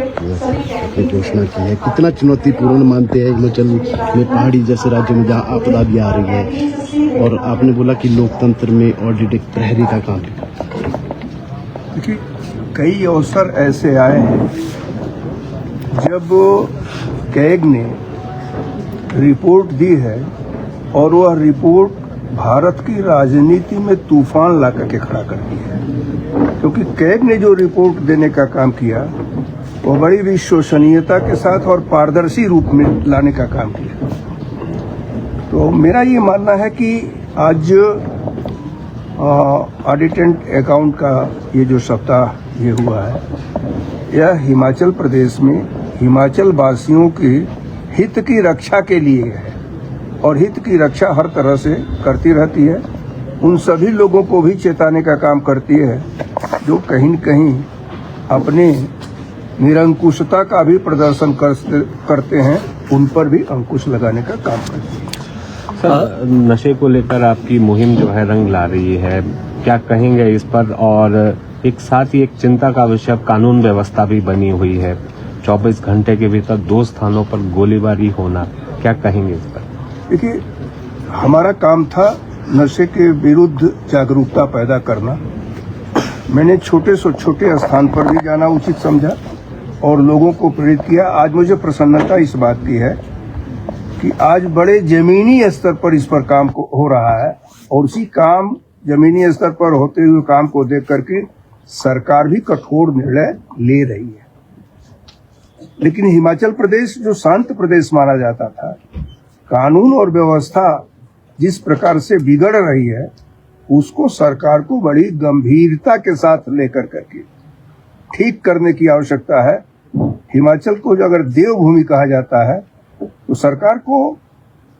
की घोषणा की है, कितना चुनौतीपूर्ण मानते हैं हिमाचल में पहाड़ी जैसे राज्यों में जहाँ आपदा भी आ रही है, और आपने बोला कि लोकतंत्र में ऑडिट एक प्रहरी का काम है। देखिए, कई अवसर ऐसे आए हैं जब कैग ने रिपोर्ट दी है और वह रिपोर्ट भारत की राजनीति में तूफान ला करके खड़ा करती है, क्योंकि कैग ने जो रिपोर्ट देने का काम किया वो बड़ी विश्वसनीयता के साथ और पारदर्शी रूप में लाने का काम किया। तो मेरा ये मानना है कि आज ऑडिट एंड अकाउंट का ये जो सप्ताह ये हुआ है, यह हिमाचल प्रदेश में हिमाचल वासियों के हित की रक्षा के लिए है, और हित की रक्षा हर तरह से करती रहती है। उन सभी लोगों को भी चेताने का काम करती है जो कहीं न कहीं अपने निरंकुशता का भी प्रदर्शन करते हैं, उन पर भी अंकुश लगाने का काम करती है। सर, नशे को लेकर आपकी मुहिम जो है रंग ला रही है, क्या कहेंगे इस पर? और एक साथ ही एक चिंता का विषय कानून व्यवस्था भी बनी हुई है, 24 घंटे के भीतर 2 स्थानों पर गोलीबारी होना, क्या कहेंगे इस पर? देखिए, हमारा काम था नशे के विरुद्ध जागरूकता पैदा करना। मैंने छोटे से छोटे स्थान पर भी जाना उचित समझा और लोगों को प्रेरित किया। आज मुझे प्रसन्नता इस बात की है कि आज बड़े जमीनी स्तर पर इस पर काम हो रहा है, और उसी काम जमीनी स्तर पर होते हुए काम को देख करके सरकार भी कठोर निर्णय ले रही है। लेकिन हिमाचल प्रदेश जो शांत प्रदेश माना जाता था, कानून और व्यवस्था जिस प्रकार से बिगड़ रही है, उसको सरकार को बड़ी गंभीरता के साथ लेकर करके ठीक करने की आवश्यकता है। हिमाचल को जो अगर देवभूमि कहा जाता है, तो सरकार को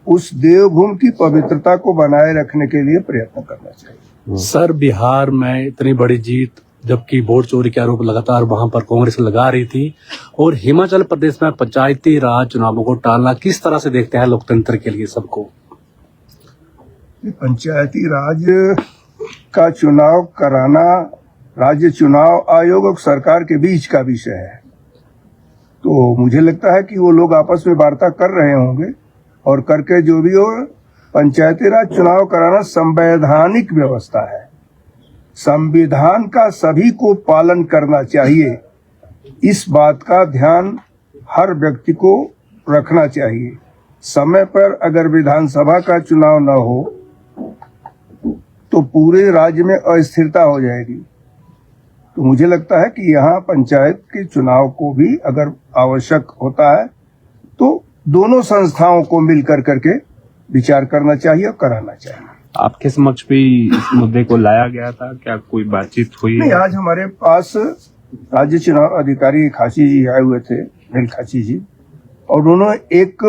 उस देवभूमि की पवित्रता को बनाए रखने के लिए प्रयत्न करना चाहिए। सर, बिहार में इतनी बड़ी जीत, जबकि वोट चोरी के आरोप लगातार वहां पर कांग्रेस लगा रही थी, और हिमाचल प्रदेश में पंचायती राज चुनावों को टालना किस तरह से देखते हैं लोकतंत्र के लिए सबको? पंचायती राज का चुनाव कराना राज्य चुनाव आयोग और सरकार के बीच का विषय है। तो मुझे लगता है कि वो लोग आपस में वार्ता कर रहे होंगे, और करके जो भी हो, पंचायती राज चुनाव कराना संवैधानिक व्यवस्था है। संविधान का सभी को पालन करना चाहिए, इस बात का ध्यान हर व्यक्ति को रखना चाहिए। समय पर अगर विधानसभा का चुनाव न हो तो पूरे राज्य में अस्थिरता हो जाएगी। तो मुझे लगता है कि यहाँ पंचायत के चुनाव को भी अगर आवश्यक होता है तो दोनों संस्थाओं को मिलकर करके विचार करना चाहिए और कराना चाहिए। आपके समक्ष भी इस मुद्दे को लाया गया था, क्या कोई बातचीत हुई? नहीं, आज हमारे पास राज्य चुनाव अधिकारी खाची जी आए हुए थे, नील खाची जी, और उन्होंने एक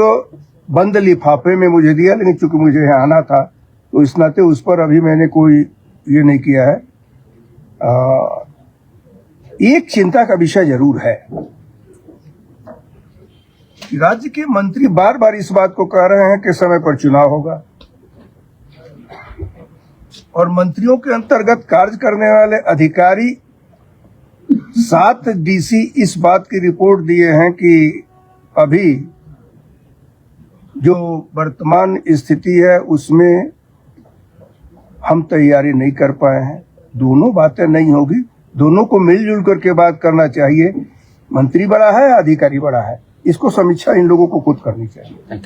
बंद लिफाफे में मुझे दिया, लेकिन चूंकि मुझे यहाँ आना था तो इस नाते उस पर अभी मैंने कोई ये नहीं किया है। एक चिंता का विषय जरूर है कि राज्य के मंत्री बार बार इस बात को कह रहे हैं कि समय पर चुनाव होगा, और मंत्रियों के अंतर्गत कार्य करने वाले अधिकारी 7 डीसी इस बात की रिपोर्ट दिए हैं कि अभी जो वर्तमान स्थिति है उसमें हम तैयारी नहीं कर पाए हैं। दोनों बातें नहीं होगी, दोनों को मिलजुल करके बात करना चाहिए। मंत्री बड़ा है, अधिकारी बड़ा है, इसको समीक्षा इन लोगों को खुद करनी चाहिए।